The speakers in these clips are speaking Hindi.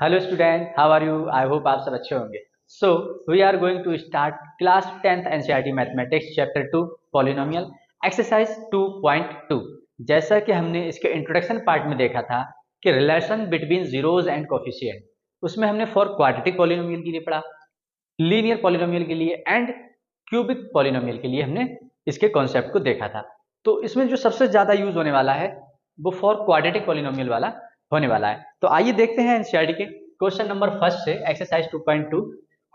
Hello student, how are you? I hope आप सब अच्छे होंगे। So we are going to start class 10th NCERT mathematics chapter 2 polynomial exercise 2.2। जैसा कि हमने इसके इंट्रोडक्शन पार्ट में देखा था कि relation between zeros and coefficient, उसमें हमने फॉर क्वाड्रेटिक पॉलिनोमियल के लिए पढ़ा, लीनियर पॉलिनोमियल के लिए एंड क्यूबिक पॉलिनोमियल के लिए हमने इसके कॉन्सेप्ट को देखा था। तो इसमें जो सबसे ज्यादा यूज होने वाला है वो फॉर क्वाड्रेटिक पॉलिनोमियल वाला होने वाला है। तो आइए देखते हैं एनसीईआरटी के क्वेश्चन नंबर फर्स्ट से exercise 2.2।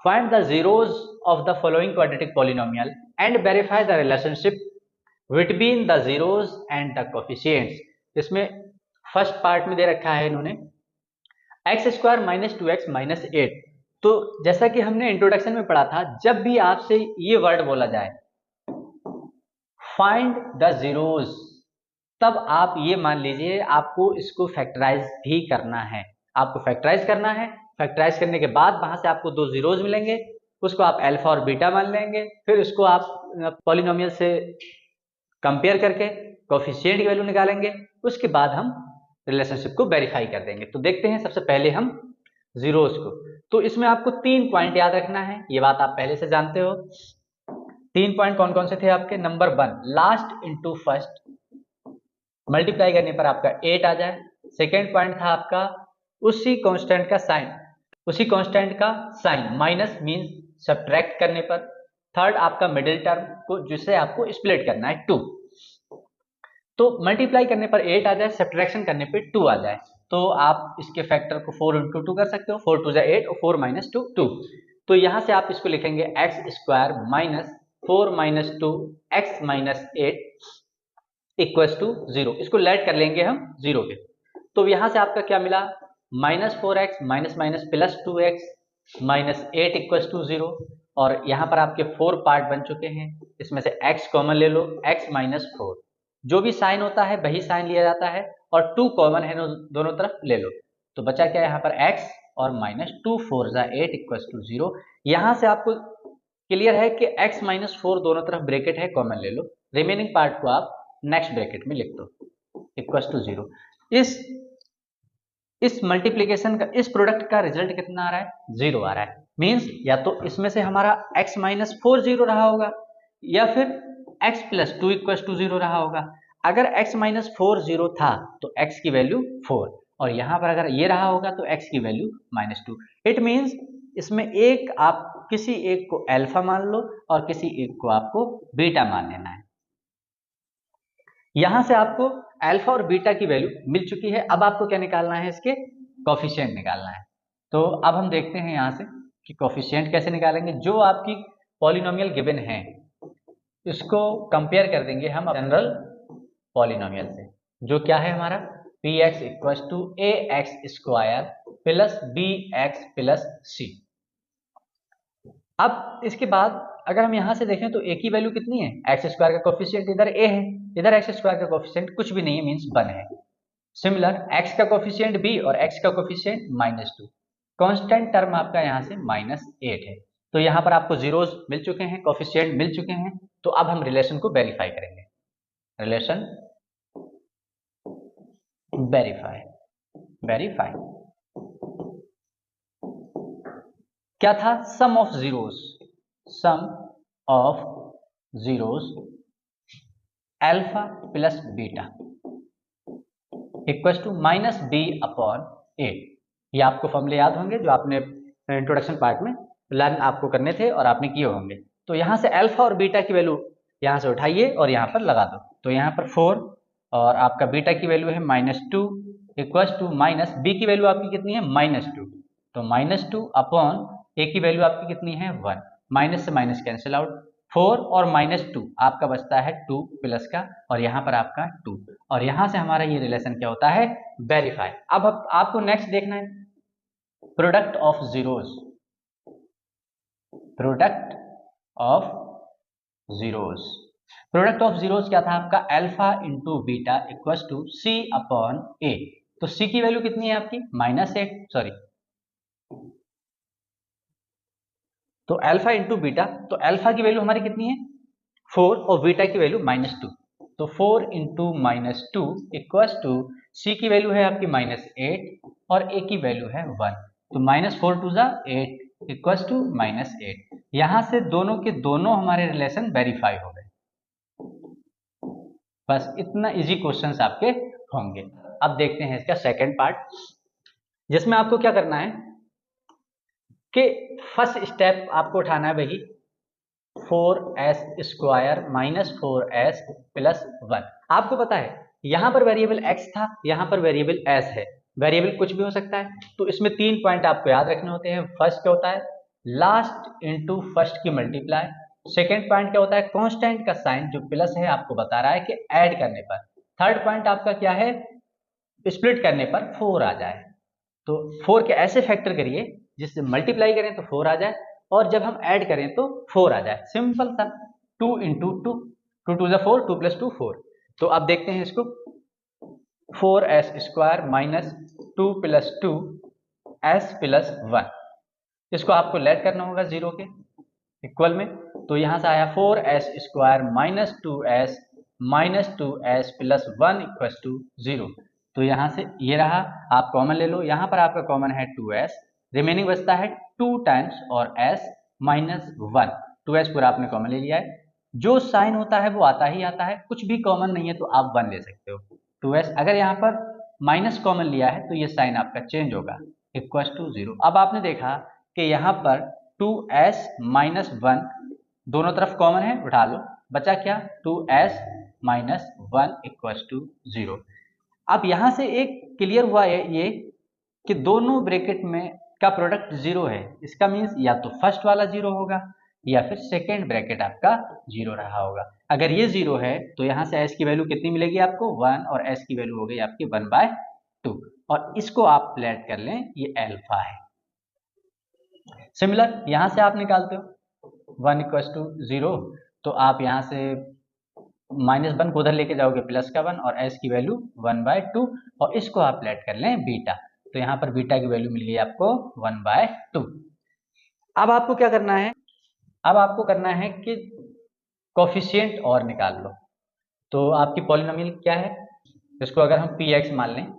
Find the zeros of the following quadratic polynomial and verify the relationship between the zeros and the coefficients. इसमें फर्स्ट पार्ट में दे रखा है इन्होंने x square minus 2x minus 8। तो जैसा कि हमने इंट्रोडक्शन में पढ़ा था, जब भी आपसे ये वर्ड बोला जाए फाइंड द जीरोज, तब आप ये मान लीजिए आपको इसको फैक्टराइज भी करना है। आपको फैक्टराइज करना है, फैक्टराइज करने के बाद वहां से आपको दो जीरोज मिलेंगे, उसको आप अल्फा और बीटा मान लेंगे, फिर उसको आप पॉलिनोमियल से कंपेयर करके कोफिशिएंट की वैल्यू निकालेंगे, उसके बाद हम रिलेशनशिप को वेरीफाई कर देंगे। तो देखते हैं सबसे पहले हम जीरोज को। तो इसमें आपको 3 पॉइंट याद रखना है, ये बात आप पहले से जानते हो। 3 पॉइंट कौन कौन से थे आपके? Number 1 last into first, multiply करने पर आपका 8 आ जाए। सेकेंड पॉइंट था आपका उसी कांस्टेंट का साइन, उसी कांस्टेंट का साइन माइनस मींस सब्ट्रैक्ट करने पर। थर्ड आपका मिडिल टर्म को जिसे आपको स्प्लिट करना है 2। तो मल्टीप्लाई करने पर 8 आ जाए, सब्ट्रैक्शन करने पर 2 आ जाए, तो आप इसके फैक्टर को 4 इंटू 2 कर सकते हो। 4 2 8 और 4 माइनस 2 2। तो यहां से आप इसको लिखेंगे x square minus 4 minus 2 x minus 8 equals to 0। इसको लेट कर लेंगे हम 0 के। तो यहां से आपका क्या मिला? Minus 4x minus minus plus 2x minus 8 equals to 0। और यहां पर आपके 4 पार्ट बन चुके हैं, इसमें से x कॉमन ले लो, x माइनस 4। जो भी साइन होता है वही साइन लिया जाता है, और 2 कॉमन है दोनों तरफ ले लो। तो बचा क्या यहाँ पर? x और माइनस 2 4 8 इक्वल्स टू 0। यहां से आपको क्लियर है कि x माइनस 4 दोनों तरफ ब्रैकेट है, कॉमन ले लो। रिमेनिंग पार्ट को आप नेक्स्ट ब्रैकेट में लिख दो इक्वल्स टू 0। इस मल्टीप्लीकेशन का, इस प्रोडक्ट का रिजल्ट कितना आ रहा है? 0 आ रहा है। मींस या तो इसमें से हमारा x माइनस 4 0 रहा होगा, या फिर x प्लस 2 इक्वल्स टू 0 रहा होगा। अगर x माइनस 4 0 था तो x की वैल्यू 4, और यहां पर अगर ये रहा होगा तो x की वैल्यू माइनस 2। इट मींस इसमें एक आप किसी एक को अल्फा मान लो और किसी एक को आपको बीटा मान लेना है। यहां से आपको अल्फा और बीटा की वैल्यू मिल चुकी है। अब आपको क्या निकालना है? इसके कोफिशिएंट निकालना है। तो अब हम देखते हैं यहां से कि कोफिशिएंट कैसे निकालेंगे। जो आपकी पॉलिनोमियल गिवन है इसको कंपेयर कर देंगे हम जनरल पॉलिनोमियल से, जो क्या है हमारा px equals to A X square plus B X plus C. अब इसके बाद अगर हम यहां से देखें तो a की वैल्यू कितनी है? एक्स स्क्वायर का कोफिशिएंट इधर a है, इधर एक्स स्क्वायर का कोफिशिएंट कुछ भी नहीं है, मींस 1 है। सिमिलर x का कोफिशिएंट b और x का कोफिशिएंट माइनस 2। कांस्टेंट टर्म आपका यहां से माइनस 8 है। तो यहां पर आपको जीरोस मिल चुके हैं, कोफिशिएंट मिल चुके हैं। तो अब हम रिलेशन को वेरीफाई करेंगे। रिलेशन वेरीफाई, वेरीफाई क्या था? Sum of zeros, sum of zeros alpha plus beta equals to minus B upon 8। ये आपको फॉर्मूले याद होंगे जो आपने इंट्रोडक्शन पार्ट में लर्न आपको करने थे और आपने किए होंगे। तो यहां से अल्फा और बीटा की वैल्यू यहां से उठाइए और यहां पर लगा दो। तो यहां पर 4 और आपका बीटा की वैल्यू है minus 2 equals to minus B की वैल्यू आपकी कितनी है? माइनस 2। तो माइनस 2 अपॉन ए की वैल्यू आपकी कितनी है? 1। माइनस से माइनस कैंसिल आउट, 4 और माइनस 2 आपका बचता है 2 प्लस का, और यहां पर आपका 2। और यहां से हमारा ये रिलेशन क्या होता है? वेरीफाई। अब आपको नेक्स्ट देखना है product of zeros, product of zeros. Product of zeros क्या था आपका? Alpha into beta equals to C upon A. तो सी की वैल्यू कितनी है आपकी? माइनस 8, सॉरी, तो अल्फा इंटू बीटा, तो अल्फा की वैल्यू हमारी कितनी है? 4 और बीटा की वैल्यू माइनस 2। तो 4 into minus 2 equals to C की वैल्यू है आपकी माइनस 8 और ए की वैल्यू है 1। तो -4 टू ज़ा 8 इक्वल्स टू -8। यहां से दोनों के दोनों हमारे रिलेशन वेरीफाई हो गए। बस इतना इजी क्वेश्चंस आपके होंगे। अब देखते हैं इसका सेकंड पार्ट, जिसमें आपको क्या करना है कि फर्स्ट स्टेप आपको उठाना है वही 4s स्क्वायर -4s प्लस 1। आपको पता है यहां पर वेरिएबल x था, यहां पर वेरिएबल s है। वेरिएबल कुछ भी हो सकता है, तो इसमें 3 पॉइंट आपको याद रखने होते हैं। फर्स्ट क्या होता है, लास्ट इनटू फर्स्ट की मल्टीप्लाई। सेकेंड पॉइंट क्या होता है, कांस्टेंट का साइन जो प्लस है आपको बता रहा है कि ऐड करने पर। थर्ड पॉइंट आपका क्या है, स्प्लिट करने पर 4 आ जाए। तो 4 के ऐसे फैक्टर करिए जिससे मल्टीप्लाई करें तो 4 आ जाए, और जब हम ऐड करें तो 4 आ जाए। सिंपल सा 2 इंटू 2, 2 टू ज़ा 4, 2 प्लस 2 4। तो अब देखते हैं इसको, 4s square minus 2 plus 2 s plus 1। इसको आपको लेट करना होगा 0 के इक्वल में। तो यहां से आया 4s square minus 2s plus 1 equal to 0। तो यहां से ये रहा, आप कॉमन ले लो। यहां पर आपका कॉमन है 2s, रिमेनिंग बचता है 2 टाइम्स और s माइनस 1। 2s पूरा आपने कॉमन ले लिया है। जो साइन होता है वो आता ही आता है, कुछ भी कॉमन नहीं है तो आप 1 ले सकते हो। 2s अगर यहाँ पर माइनस कॉमन लिया है तो ये साइन आपका चेंज होगा, इक्वल टू 0। अब आपने देखा कि यहाँ पर 2s माइनस 1 दोनों तरफ कॉमन है, उठा लो, बचा क्या 2s माइनस 1 इक्वल टू 0। अब यहां से एक क्लियर हुआ है ये कि दोनों ब्रैकेट में का प्रोडक्ट 0 है। इसका मीन्स या तो फर्स्ट वाला 0 होगा या फिर सेकेंड ब्रैकेट आपका 0 रहा होगा। अगर ये 0 है तो यहां से s की वैल्यू कितनी मिलेगी आपको 1, और s की वैल्यू हो गई आपकी 1/2, और इसको आप प्लॉट कर लें, ये अल्फा है। सिमिलर यहां से आप निकालते हो 1 इक्वल टू 0, तो आप यहां से -1 को उधर लेके जाओगे प्लस का 1, और s की वैल्यू 1/2, और इसको आप प्लॉट कर लें बीटा। तो यहाँ पर बीटा की वैल्यू मिल गई आपको 1/2। अब आपको क्या करना है, अब आपको करना है कि कोफिशिएंट और निकाल लो। तो आपकी पॉलिनोमियल क्या है, इसको अगर हम px मान लें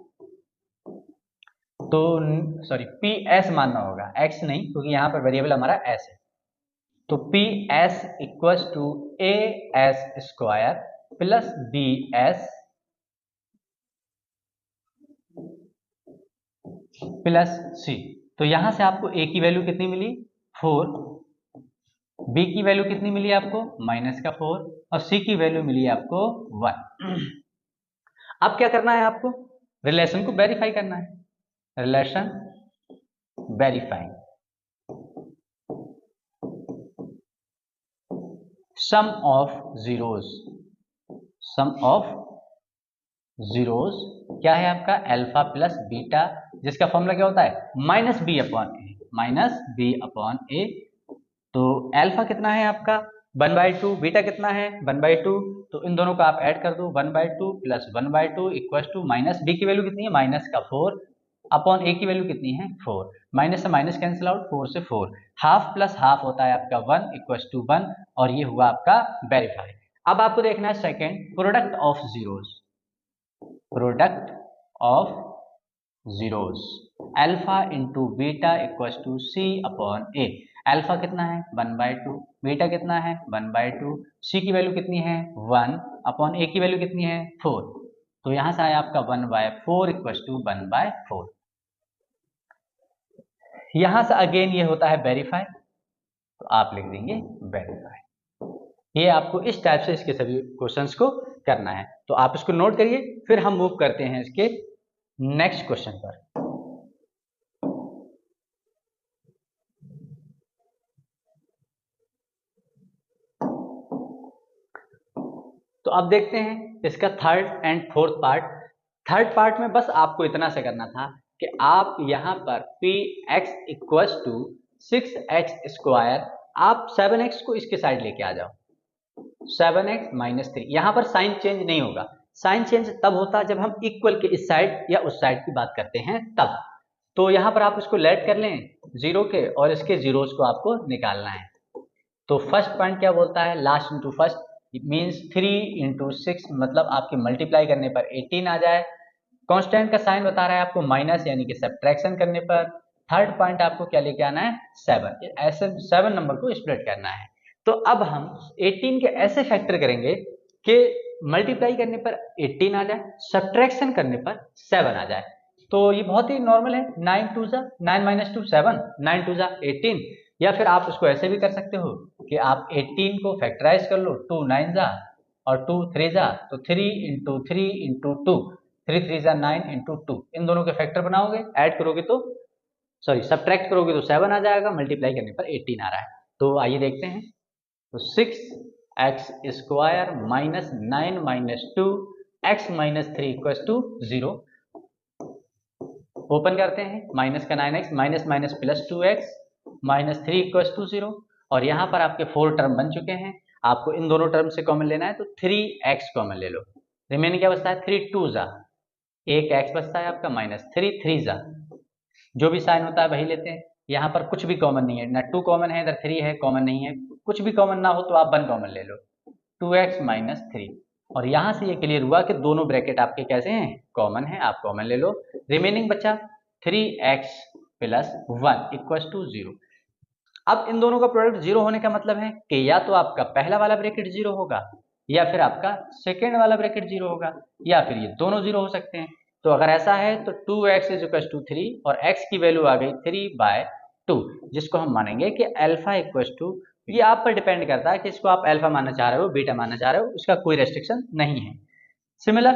तो सॉरी ps मानना होगा, x नहीं, क्योंकि यहाँ पर वेरिएबल हमारा s है। तो ps equals to as square plus bs plus c। तो यहां से आपको a की वैल्यू कितनी मिली 4, b की वैल्यू कितनी मिली आपको माइनस का 4, और c की वैल्यू मिली आपको 1। अब क्या करना है आपको, रिलेशन को वेरीफाई करना है। Relation verifying sum of zeros, sum of zeros क्या है आपका अल्फा प्लस बीटा, जिसका फॉर्मूला क्या होता है minus B upon A, minus B upon A. तो अल्फा कितना है आपका 1/2, बीटा कितना है 1/2, तो इन दोनों को आप ऐड कर दो 1/2 plus 1/2 equal to minus B की वैल्यू कितनी है माइनस का 4 अपॉन ए की वैल्यू कितनी है 4, माइनस से माइनस कैंसिल आउट, 4 से 4, हाफ प्लस हाफ होता है आपका 1 इक्वल टू 1, और ये हुआ आपका वेरीफाई। अब आपको देखना है second product of zeros, product of zeros alpha into beta equal to C upon A. Alpha कितना है 1/2, बीटा कितना है 1/2, सी की वैल्यू कितनी है 1 अपॉन ए की वैल्यू कितनी है 4। तो यहां से आया आपका 1/4 इक्वल टू 1/4। यहां से अगेन ये होता है वेरीफाई, तो आप लिख देंगे वेरीफाई। ये आपको इस टाइप से इसके सभी क्वेश्चंस को करना है, तो आप इसको नोट करिए। फिर हम मूव करते हैं इसके नेक्स्ट क्वेश्चन पर। तो अब देखते हैं इसका third and fourth part. Third part में बस आपको इतना से करना था कि आप यहां पर px equals to 6x square, आप 7x को इसके साइड लेके आ जाओ, 7x माइनस 3। यहां पर साइन चेंज नहीं होगा, साइन चेंज तब होता है जब हम इक्वल के इस साइड या उस साइड की बात करते हैं तब। तो यहां पर आप इसको लेट कर लें 0 के, और इसके जीरोस को आपको निकालना है। तो फर्स्ट पॉइंट क्या बोलता है last into first, it means 3 into 6, मतलब आपके मल्टीप्लाई करने पर 18 आ जाए। कांस्टेंट का साइन बता रहा है आपको माइनस, यानी कि सब्ट्रैक्शन करने पर थर्ड पॉइंट आपको क्या लेके आना है 7, ऐसे 7 नंबर को स्प्लिट करना है। तो अब हम 18 के ऐसे फैक्टर करेंगे कि मल्टीप्लाई करने पर 18 आ जाए, सब्ट्रैक्शन करने पर 7 आ जाए। तो ये बहुत ही नॉर्मल है, 9 2 जा 9 - 2 7, 9 2 जा 18। या फिर आप उसको ऐसे भी कर सकते हो कि आप 18 को फैक्टराइज कर लो, 2 9 जा और 2 3 जा, तो 3 × 3 × 2, 3 3 जा 9 × 2, इन दोनों के फैक्टर बनाओगे, ऐड करोगे तो सॉरी सब्ट्रैक्ट करोगे तो 7 आ जाएगा, मल्टीप्लाई करने पर 18 आ रहा है। तो आइए देखते हैं। तो 6x² - 9 - 2 x - 3 = 0। ओपन करते हैं, माइनस का 9x minus minus plus 2x - 3 = 0। और यहाँ पर आपके 4 टर्म बन चुके हैं, आपको इन दोनों टर्म से कॉमन लेना है, तो 3x कॉमन ले लो। रिमेनिंग क्या बचता है, 3 2 जा, एक x बचता है आपका, -3 3 जा, जो भी साइन होता है वही लेते हैं। यहाँ पर कुछ भी कॉमन नहीं है, ना 2 कॉमन है, इधर 3 है कॉमन नहीं है, कुछ भी कॉमन ना हो तो आप 1 कॉमन ले लो, 2x - 3। और यहाँ से ये क्लियर हुआ कि दोनों ब्रैकेट आपके कैसे हैं, कॉमन है, आप कॉमन ले लो। रिमेनिंग बचा 3x + 1 = 0। अब इन दोनों का प्रोडक्ट 0 होने का मतलब है कि या तो आपका पहला वाला ब्रैकेट 0 होगा, या फिर आपका सेकेंड वाला ब्रैकेट 0 होगा, या फिर ये दोनों 0 हो सकते हैं। तो अगर ऐसा है तो 2x = 3 और x की वैल्यू आ गई 3/2, जिसको हम मानेंगे कि अल्फा = ये आप पर डिपेंड करता है कि इसको आप अल्फा मानना चाह रहे हो, बीटा मानना चाह रहे हो, उसका कोई रेस्ट्रिक्शन नहीं है। सिमिलर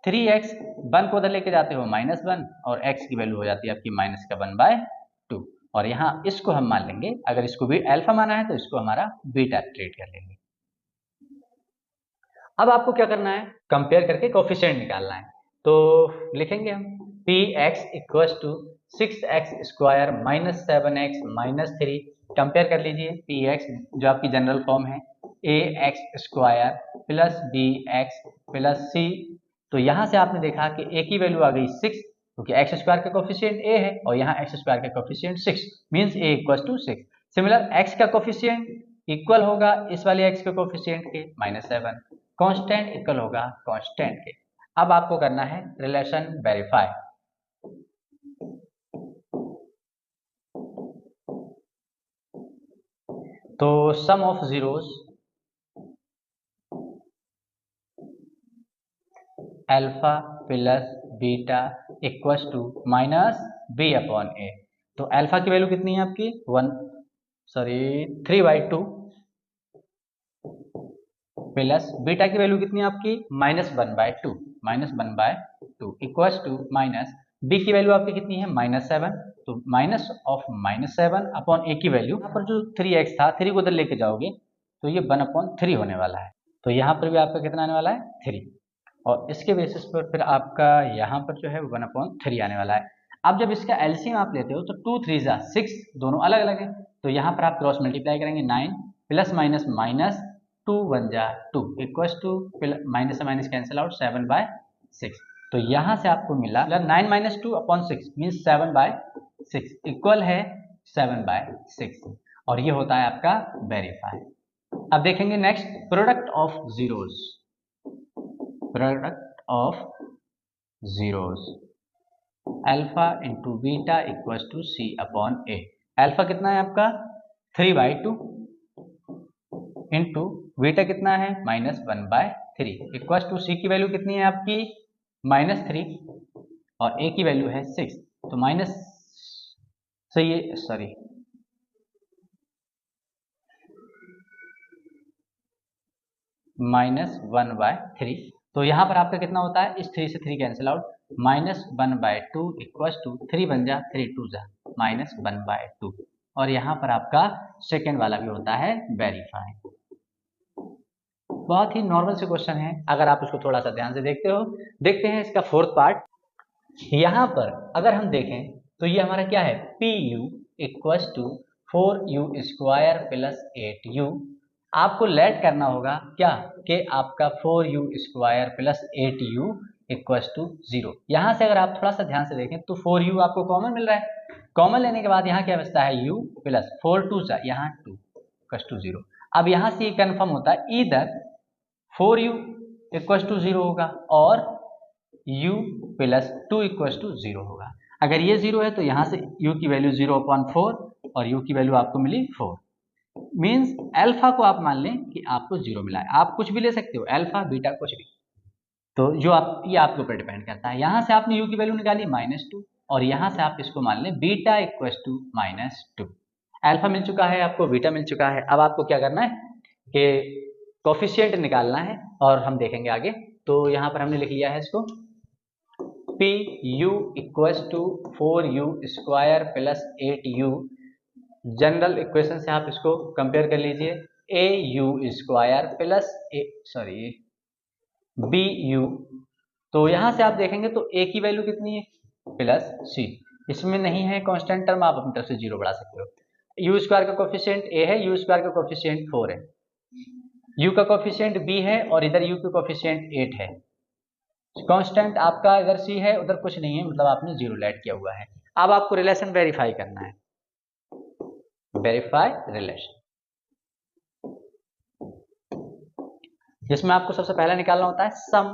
3x 1 को उधर लेके जाते हो -1 और x की वैल्यू हो जाती है आपकी -1/2। और यहाँ इसको हम मान लेंगे, अगर इसको भी अल्फा माना है तो इसको हमारा बीटा ट्रीट कर लेंगे। अब आपको क्या करना है, कंपेयर करके कोफिशिएंट निकालना है। तो लिखेंगे हम px = 6x² - 7x - 3। कंपेयर कर लीजिए, px जो आपकी जनरल फॉर्म है ax² + bx + c। तो यहाँ से आपने देखा कि a की वैल्यू आ गई 6, क्योंकि x² का कोफिशिएंट a है और यहाँ x² का coefficient 6, means a = 6। Similar x का कोफिशिएंट इक्वल होगा इस वाले x के कोफिशिएंट के -7, कांस्टेंट इक्वल होगा कांस्टेंट के। अब आपको करना है रिलेशन वेरीफाई। तो sum of zeros alpha plus beta equals to -b/a। तो अल्फा की वैल्यू कितनी है आपकी 3/2 प्लस बीटा की वैल्यू कितनी है आपकी -1/2 इक्वल्स टू माइनस बी की वैल्यू आपकी कितनी है -7। तो -7/a की वैल्यू, यहाँ पर जो 3x था 3 को उधर लेके जाओगे तो ये 1/3 होने वाला है। तो यहाँ पर भी आपका कितना आने वाला है 3, और इसके बेसिस पर फिर आपका यहाँ पर जो है 1/3 आने वाला है। अब जब इसका एलसीएम आप लेते हो तो 2 3 जा 6, दोनों अलग अलग है, तो यहाँ पर आप क्रॉस मल्टीप्लाई करेंगे 9 प्लस माइनस माइनस 2 1 जा 2 इक्वल्स टू माइनस से माइनस कैंसिल आउट 7/6। तो यहाँ से आपको मिला 9 - 2/6 मीन्स 7/6 इक्वल है 7/6, और ये होता है आपका वेरीफाई। अब देखेंगे next product of zeros. Product of zeros alpha into beta equals to c/a। Alpha कितना है आपका 3/2 इंटू बीटा कितना है -1/3 इक्वल्स टू c की वैल्यू कितनी है आपकी -3 और a की वैल्यू है 6। तो माइनस से ये सॉरी -1/3, तो यहाँ पर आपका कितना होता है, इस 3 से 3 कैंसिल आउट, -1/2 इक्वल्स टू 3 1 जा 3 2 जा -1/2, और यहाँ पर आपका सेकेंड वाला भी होता है वेरीफाई। बहुत ही नॉर्मल से क्वेश्चन है, अगर आप उसको थोड़ा सा ध्यान से देखते हो। देखते हैं इसका फोर्थ पार्ट। यहाँ पर अगर हम देखें तो ये हमारा क्या है, PU equals to 4u² + 8u। आपको लेट करना होगा क्या कि आपका 4u² + 8u इक्वल्स टू 0। यहाँ से अगर आप थोड़ा सा ध्यान से देखें तो 4u आपको कॉमन मिल रहा है, कॉमन लेने के बाद यहाँ क्या बचता है u प्लस 4 2 जा यहाँ 2 इक्वल्स टू 0। अब यहाँ से ये कन्फर्म होता है इधर 4u इक्वल्स टू 0 होगा और u + 2 = 0 होगा। अगर ये 0 है तो यहाँ से u की वैल्यू 0/4 और u की वैल्यू आपको मिली 4। मीन्स अल्फा को आप मान लें कि आपको 0 मिला है। आप कुछ भी ले सकते हो, अल्फा बीटा कुछ भी, तो जो आप ये आपके ऊपर डिपेंड करता है। यहाँ से आपने u की वैल्यू निकाली -2 और यहाँ से आप इसको मान लें बीटा इक्वल्स टू -2। अल्फा मिल चुका है आपको, बीटा मिल चुका है। अब आपको क्या करना है कि कोफिशिएंट निकालना है और हम देखेंगे आगे। तो यहाँ पर हमने लिख लिया है इसको P U equals to 4u square plus 8u। General equation से आप इसको कंपेयर कर लीजिए, A U square plus B U. तो यहाँ से आप देखेंगे तो a की वैल्यू कितनी है प्लस c, इसमें नहीं है कांस्टेंट टर्म, आप अपनी तरफ से 0 बढ़ा सकते हो। यू स्क्वायर का कोफिशिएंट a है, यू स्क्वायर का कोफिशिएंट 4 है, u का कोफिशिएंट b है और इधर u का कोफिशिएंट 8 है। कांस्टेंट आपका इधर c है, उधर कुछ नहीं है, मतलब आपने 0 ऐड किया हुआ है। अब आपको रिलेशन वेरीफाई करना है, वेरीफाई रिलेशन, जिसमें आपको सबसे पहला निकालना होता है sum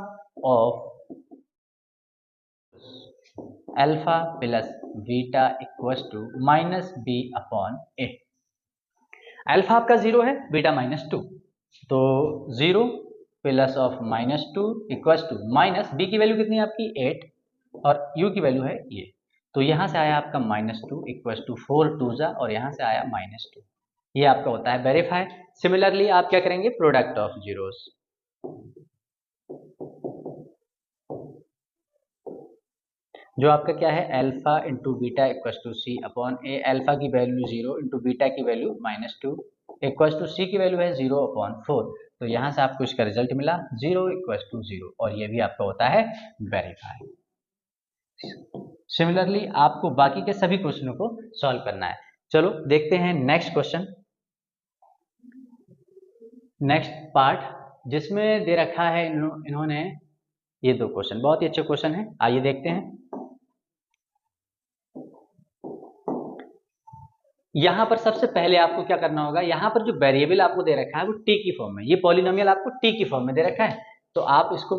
of alpha plus beta equals to -b/a। Alpha आपका 0 है, बीटा -2, तो 0 plus of -2 equals to minus b की वैल्यू कितनी है आपकी 8 और u की वैल्यू है ये, तो यहाँ से आया आपका -2 इक्वल्स टू 4 2 जा और यहाँ से आया -2। ये आपका होता है वेरीफाई। सिमिलरली आप क्या करेंगे, प्रोडक्ट ऑफ जीरोस, जो आपका क्या है alpha into beta equals to C upon A. Alpha की वैल्यू 0 इंटू बीटा की वैल्यू -2 इक्वल्स टू सी की वैल्यू है 0/4। तो यहाँ से आपको इसका रिजल्ट मिला 0 इक्वल्स टू 0 और ये भी आपका होता है वेरीफाई। सिमिलरली आपको बाकी के सभी क्वेश्चनों को सॉल्व करना है। चलो देखते हैं नेक्स्ट क्वेश्चन, नेक्स्ट पार्ट, जिसमें दे रखा है इन्होंने ये 2 क्वेश्चन, बहुत ही अच्छे क्वेश्चन है। आइए देखते हैं। यहां पर सबसे पहले आपको क्या करना होगा, यहां पर जो वेरिएबल आपको दे रखा है वो टी की फॉर्म में, ये पॉलिनोमियल आपको टी की फॉर्म में दे रखा है, तो आप इसको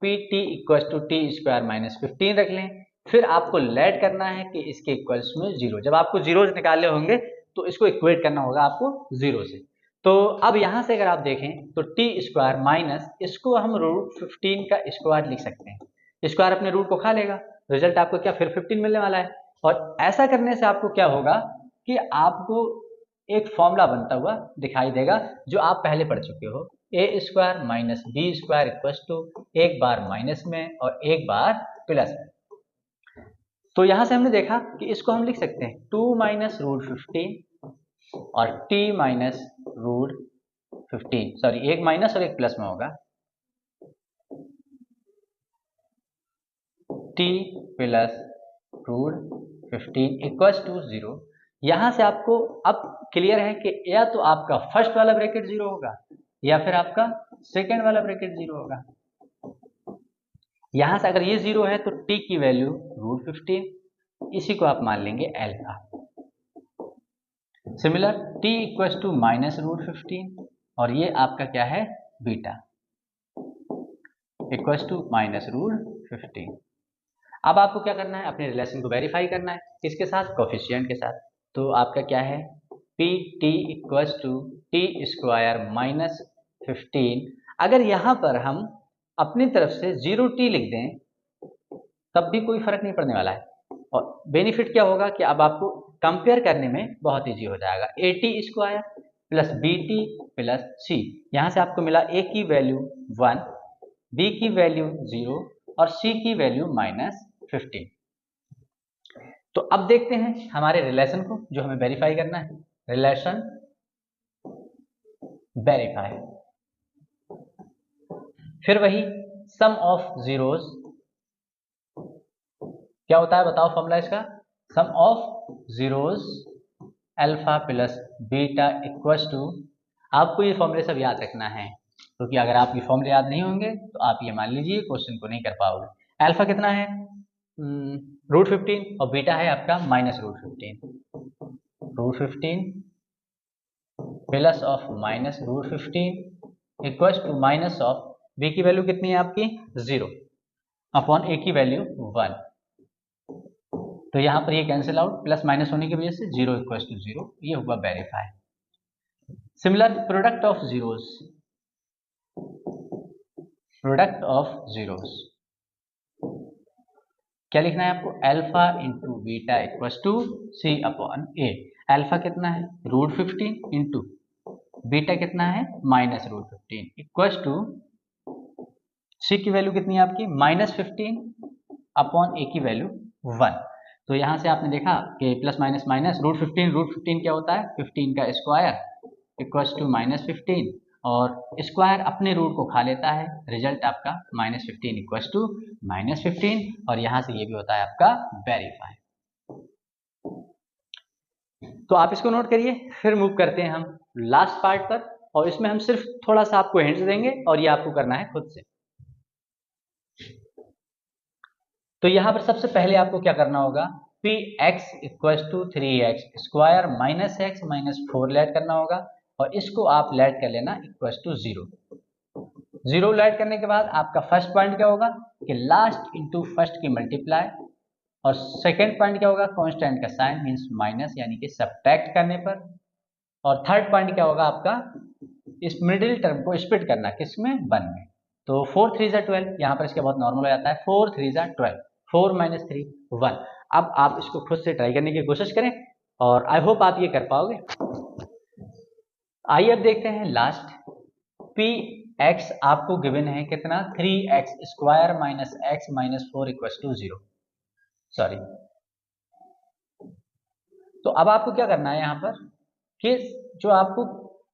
P T equals to T square -15 रख लें। फिर आपको लेट करना है कि इसके इक्वल्स में 0, जब आपको जीरोज निकालने होंगे तो इसको इक्वेट करना होगा आपको 0 से। तो अब यहां से अगर आप देखें तो टी स्क्वायर माइनस, इसको हम √15 का स्क्वायर लिख सकते हैं। स्क्वायर अपने रूट को खा लेगा, रिजल्ट आपको क्या फिर 15 मिलने वाला है। और ऐसा करने से आपको क्या होगा कि आपको एक फॉर्मूला बनता हुआ दिखाई देगा जो आप पहले पढ़ चुके हो, A square minus B square equals to एक बार माइनस में और एक बार प्लस में। तो यहां से हमने देखा कि इसको हम लिख सकते हैं 2 माइनस √15 और t माइनस √15, सॉरी एक माइनस और एक प्लस में होगा, t प्लस √15 इक्वल्स टू 0। यहां से आपको अब क्लियर है कि या तो आपका फर्स्ट वाला ब्रैकेट 0 होगा या फिर आपका सेकेंड वाला ब्रैकेट 0 होगा। यहां से अगर ये 0 है तो t की वैल्यू √15, इसी को आप मान लेंगे alpha. Similar t equals to -√15 और ये आपका क्या है बीटा इक्वल्स टू -√15। अब आपको क्या करना है, अपने रिलेशन को वेरीफाई करना है, किसके साथ, कोफिशिएंट के साथ। तो आपका क्या है P T equals to T square -15। अगर यहाँ पर हम अपनी तरफ से 0t लिख दें तब भी कोई फर्क नहीं पड़ने वाला है, और बेनिफिट क्या होगा कि अब आपको कंपेयर करने में बहुत ईजी हो जाएगा। A T square plus B T plus C, यहाँ से आपको मिला a की वैल्यू 1, b की वैल्यू 0 और c की वैल्यू -15। तो अब देखते हैं हमारे रिलेशन को जो हमें वेरीफाई करना है। रिलेशन वेरीफाई, फिर वही सम ऑफ जीरोस, क्या होता है बताओ फॉर्मूला इसका, sum of zeros alpha plus beta equals to, आपको ये फॉर्मूले सब याद रखना है, क्योंकि अगर आप ये फॉर्मूले याद नहीं होंगे तो आप ये मान लीजिए क्वेश्चन को नहीं कर पाओगे। अल्फा कितना है √15 और बीटा है आपका -√15, √15 plus of -√15 equals to minus of b की वैल्यू कितनी है आपकी 0 अपॉन a की वैल्यू 1। तो यहाँ पर ये कैंसिल आउट, प्लस माइनस होने की वजह से 0 इक्वल्स टू 0, ये हुआ verify. Similar product of zeros, product of zeros क्या लिखना है आपको, alpha into beta equals to C upon A. Alpha कितना है √15 इंटू बीटा कितना है -√15 इक्वल्स टू सी की वैल्यू कितनी है आपकी -15 अपॉन ए की वैल्यू 1। तो यहाँ से आपने देखा कि प्लस माइनस माइनस √15 क्या होता है 15 का स्क्वायर इक्वल्स टू -15 और स्क्वायर अपने रूट को खा लेता है, रिजल्ट आपका -15 इक्वल्स टू -15 और यहाँ से ये भी होता है आपका वेरीफाई। तो आप इसको नोट करिए, फिर मूव करते हैं हम लास्ट पार्ट पर और इसमें हम सिर्फ थोड़ा सा आपको हिंट्स देंगे और ये आपको करना है खुद से। तो यहाँ पर सबसे पहले आपको क्या करना होगा, px equals to 3x square -x -4 let करना होगा और इसको आप लेट कर लेना इक्वल्स टू 0। 0 लेट करने के बाद आपका फर्स्ट पॉइंट क्या होगा कि लास्ट इंटू फर्स्ट की मल्टीप्लाई और सेकेंड पॉइंट क्या होगा कांस्टेंट का साइन मींस माइनस यानी कि सब्ट्रैक्ट करने पर, और थर्ड पॉइंट क्या होगा आपका इस मिडिल टर्म को स्प्लिट करना किसमें 1 में। तो 4 3 12, यहाँ पर इसके बहुत नॉर्मल हो जाता है 4 3 12, 4 - 3 1। अब आप इसको खुद से ट्राई करने की कोशिश करें और आई होप आप ये कर पाओगे। आइए अब देखते हैं लास्ट, px आपको गिवन है कितना 3x square -x -4 equals to 0, sorry. तो अब आपको क्या करना है यहाँ पर कि जो आपको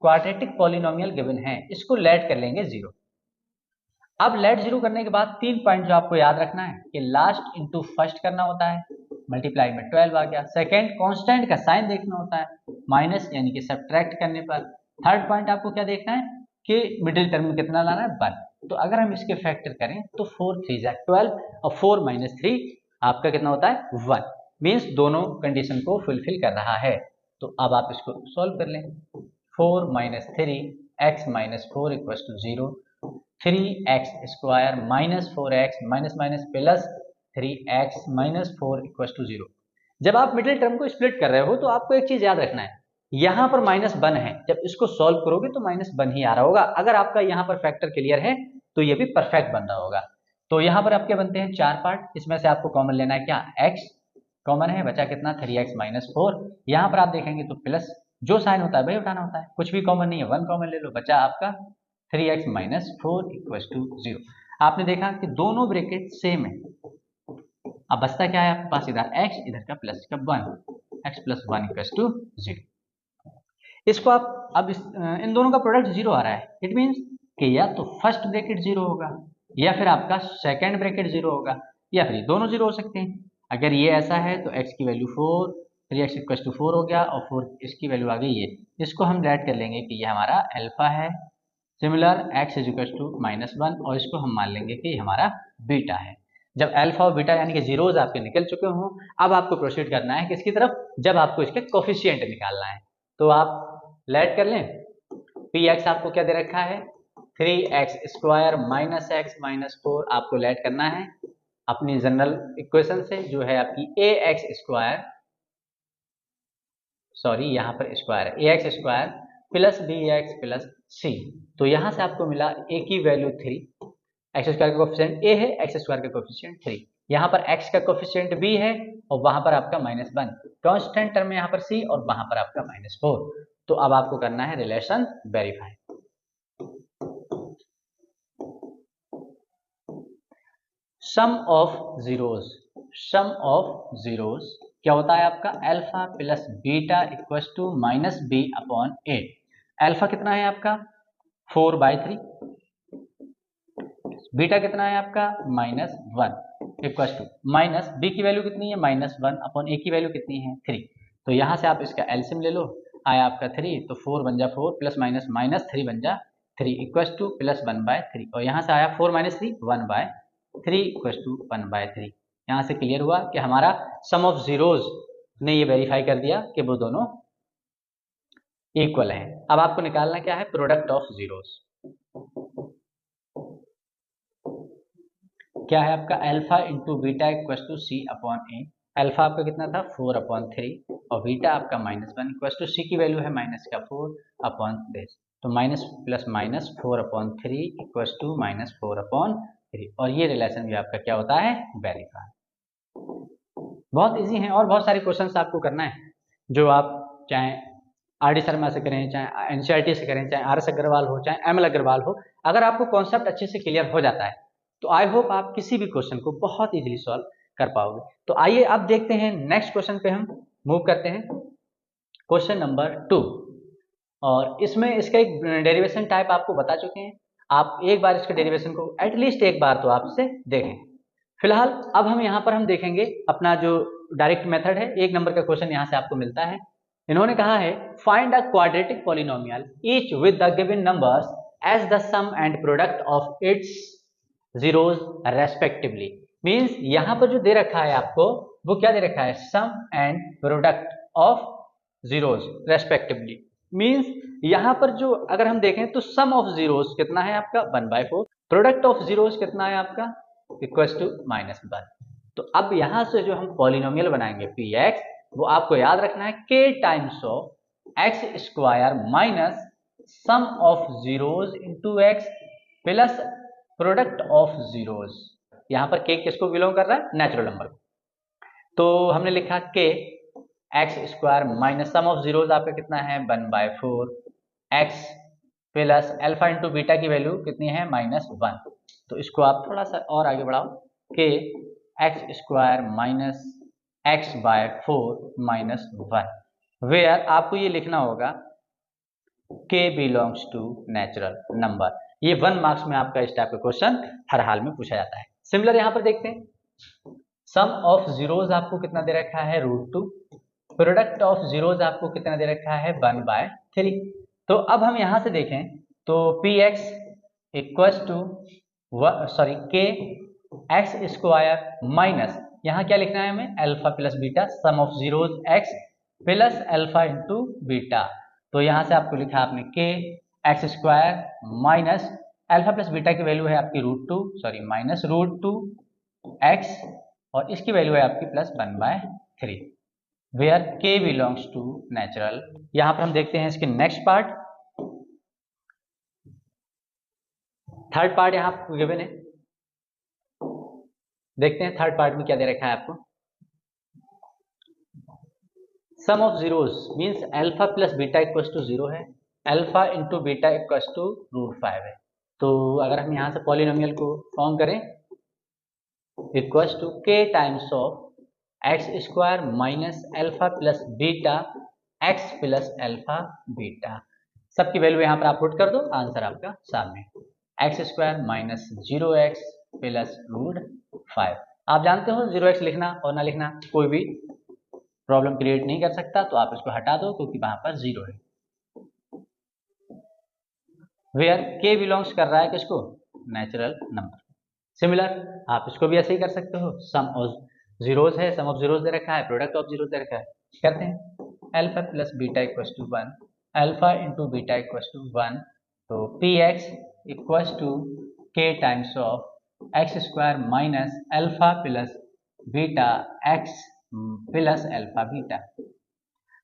क्वाड्रेटिक पॉलिनोमियल गिवन है इसको लेट कर लेंगे 0। अब लेट 0 करने के बाद 3 पॉइंट जो आपको याद रखना है कि लास्ट इंटू फर्स्ट करना होता है, मल्टीप्लाई में 12 आ गया। सेकेंड कांस्टेंट का साइन देखना होता है माइनस यानी कि सब्ट्रैक्ट करने पर। थर्ड पॉइंट आपको क्या देखना है कि मिडिल टर्म में कितना लाना है 1। तो अगर हम इसके फैक्टर करें तो 4 3 12 और 4 - 3 आपका कितना होता है 1, मीन्स दोनों कंडीशन को फुलफिल कर रहा है। तो अब आप इसको सॉल्व कर लें, 4 - 3x -4 equals to 0, 3x square -4x minus minus plus 3x -4 equals to 0। जब आप मिडिल टर्म को स्प्लिट कर रहे हो तो आपको एक चीज याद रखना है, यहाँ पर -1 है, जब इसको सॉल्व करोगे तो -1 ही आ रहा होगा। अगर आपका यहाँ पर फैक्टर क्लियर है तो ये भी परफेक्ट बन रहा होगा। तो यहाँ पर आपके बनते हैं 4 पार्ट, इसमें से आपको कॉमन लेना है क्या x कॉमन है, बचा कितना 3x -4। यहाँ पर आप देखेंगे तो प्लस जो साइन होता है वही उठाना होता है, कुछ भी कॉमन नहीं है 1 कॉमन ले लो, बचा आपका 3x -4 इक्वल्स टू 0। आपने देखा कि दोनों ब्रैकेट सेम है। अब बचता क्या है आपके पास, इधर x इधर का प्लस का 1, x + 1 इक्वल्स टू 0। इसको आप अब इन दोनों का प्रोडक्ट 0 आ रहा है, इट मीन्स कि या तो फर्स्ट ब्रैकेट 0 होगा या फिर आपका सेकेंड ब्रैकेट 0 होगा या फिर दोनों 0 हो सकते हैं। अगर ये ऐसा है तो x की वैल्यू 4, 3x इक्वल्स टू 4 हो गया और 4 इसकी वैल्यू आ गई ये, इसको हम लेट कर लेंगे कि ये हमारा अल्फा है। सिमिलर x इक्वल्स टू -1 और इसको हम मान लेंगे कि हमारा बीटा है। जब अल्फा और बीटा यानी कि जीरोज आपके निकल चुके हों, अब आपको प्रोसीड करना है किसकी तरफ, जब आपको इसके कोफिशिएंट निकालना है। तो आप लेट कर लें, px आपको क्या दे रखा है 3x स्क्वायर -x -4 आपको लेट करना है अपनी जनरल इक्वेशन से जो है आपकी ax स्क्वायर, सॉरी यहाँ पर स्क्वायर है, ax square plus bx plus c। तो यहाँ से आपको मिला a की वैल्यू 3, एक्स स्क्वायर का कोफिशिएंट a है, एक्स स्क्वायर का कोफिशिएंट 3, यहाँ पर x का कोफिशिएंट b है और वहां पर आपका -1, कांस्टेंट टर्म है यहाँ पर c और वहां पर आपका -4। तो अब आपको करना है relation verify. Sum of zeros क्या होता है आपका alpha plus beta equals to -b upon 8। Alpha कितना है आपका 4/3, बीटा कितना है आपका -1 इक्वल्स टू माइनस b की वैल्यू कितनी है -1 अपॉन a की वैल्यू कितनी है 3। तो यहाँ से आप इसका एलसीएम ले लो, आया आपका 3, तो 4 बन जा 4 प्लस माइनस -3 बन जा 3 इक्वल्स टू +1/3 और यहाँ से आया 4 - 3 1/3 इक्वल्स टू 1/3। यहाँ से क्लियर हुआ कि हमारा सम ऑफ जीरोज ने ये वेरीफाई कर दिया कि वो दोनों इक्वल हैं। अब आपको निकालना क्या है प्रोडक्ट ऑफ जीरोज। क्या है आपका alpha into beta equals to c upon A. Alpha आपका कितना था 4/3 और बीटा आपका -1 इक्वल टू सी की वैल्यू है -4/3। तो minus plus minus 4/3 equal to -4/3 और ये रिलेशन भी आपका क्या होता है, वेरीफाई। बहुत इजी है और बहुत सारे क्वेश्चंस आपको करना है जो आप चाहे आर.डी. शर्मा से करें, चाहे एनसीईआरटी से करें, चाहे आर.एस. अग्रवाल हो, चाहे एम.एल. अग्रवाल हो। अगर आपको कॉन्सेप्ट अच्छे से क्लियर हो जाता है तो आई होप आप किसी भी क्वेश्चन को बहुत इजीली सॉल्व कर पाओगे। तो आइए अब देखते हैं नेक्स्ट क्वेश्चन पे हम मूव करते हैं, क्वेश्चन नंबर 2। और इसमें इसका एक डेरिवेशन टाइप आपको बता चुके हैं, आप एक बार इसके डेरिवेशन को एटलीस्ट एक बार तो आपसे देखें। फिलहाल अब हम यहाँ पर हम देखेंगे अपना जो डायरेक्ट मेथड है, 1 नंबर का क्वेश्चन यहाँ से आपको मिलता है। इन्होंने कहा है find a quadratic polynomial each with the given numbers as the sum and product of its zeros respectively. Means यहाँ पर जो दे रखा है आपको वो क्या दे रखा है, sum and product of zeros respectively. Means यहाँ पर जो अगर हम देखें तो सम ऑफ जीरोज कितना है आपका 1/4, प्रोडक्ट ऑफ जीरोज कितना है आपका इक्वल टू -1। तो अब यहाँ से जो हम पॉलिनोमियल बनाएंगे px वो आपको याद रखना है k times of x square minus sum of zeros into x plus product of zeros. यहाँ पर k किसको बिलोंग कर रहा है, नेचुरल नंबर को। तो हमने लिखा k x square minus sum of zeros आपका कितना है 1/4 x plus alpha into beta की वैल्यू कितनी है -1। तो इसको आप थोड़ा सा और आगे बढ़ाओ, k x square minus x/4 -1 where आपको ये लिखना होगा k belongs to natural number. ये 1 मार्क्स में आपका इस टाइप का क्वेश्चन हर हाल में पूछा जाता है। सिमिलर यहाँ पर देखते हैं, सम ऑफ जीरोज आपको कितना दे रखा है √2, प्रोडक्ट ऑफ जीरोज आपको कितना दे रखा है 1/3। तो अब हम यहाँ से देखें तो px equals to k x square minus यहाँ क्या लिखना है हमें alpha plus beta sum of zeros x plus alpha into beta. तो यहाँ से आपको लिखा आपने k x square minus alpha plus beta की वैल्यू है आपकी -√2 x और इसकी वैल्यू है आपकी +1/3 where k belongs to natural. यहाँ पर हम देखते हैं इसके नेक्स्ट पार्ट, थर्ड पार्ट यहाँ गिवन है। देखते हैं थर्ड पार्ट में क्या दे रखा है आपको, sum of zeros means alpha plus beta equals to 0 है, alpha into beta equals to √5 है। तो अगर हम यहाँ से पॉलिनोमियल को फॉर्म करें equals to k times of x square minus alpha plus beta x plus alpha beta. सबकी वैल्यू यहाँ पर आप पुट कर दो, आंसर आपका सामने x square minus 0x plus √5। आप जानते हो 0x लिखना और ना लिखना कोई भी प्रॉब्लम क्रिएट नहीं कर सकता, तो आप इसको हटा दो क्योंकि वहां पर 0 है। वेयर k बिलोंग्स कर रहा है किसको, नेचुरल नंबर। सिमिलर आप इसको भी ऐसे ही कर सकते हो, सम ऑफ जीरोज है, सम ऑफ जीरोज दे रखा है, प्रोडक्ट ऑफ जीरोज दे रखा है। करते हैं alpha plus beta equals to 1, alpha into beta equals to 1। तो px equals to k times of x square minus alpha plus beta x plus alpha beta.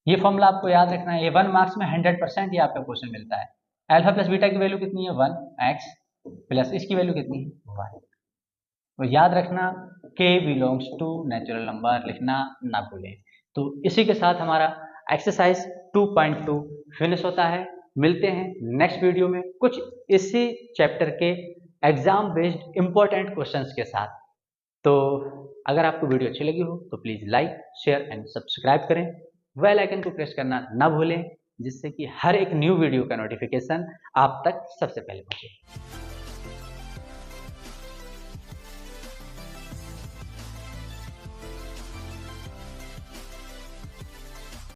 ये फॉर्मूला आपको याद रखना है, ये 1 मार्क्स में 100% ही आपका क्वेश्चन मिलता है। अल्फा प्लस बीटा की वैल्यू कितनी है 1x प्लस इसकी वैल्यू कितनी है 1। तो याद रखना k belongs to natural number लिखना ना भूलें। तो इसी के साथ हमारा एक्सरसाइज 2.2 फिनिश होता है। मिलते हैं नेक्स्ट वीडियो में कुछ इसी चैप्टर के एग्जाम बेस्ड इंपॉर्टेंट क्वेश्चंस के साथ। तो अगर आपको वीडियो अच्छी लगी हो तो please like share and subscribe करें, बेल आइकन को प्रेस करना ना भूलें जिससे कि हर एक न्यू वीडियो का नोटिफिकेशन आप तक सबसे पहले पहुंचे।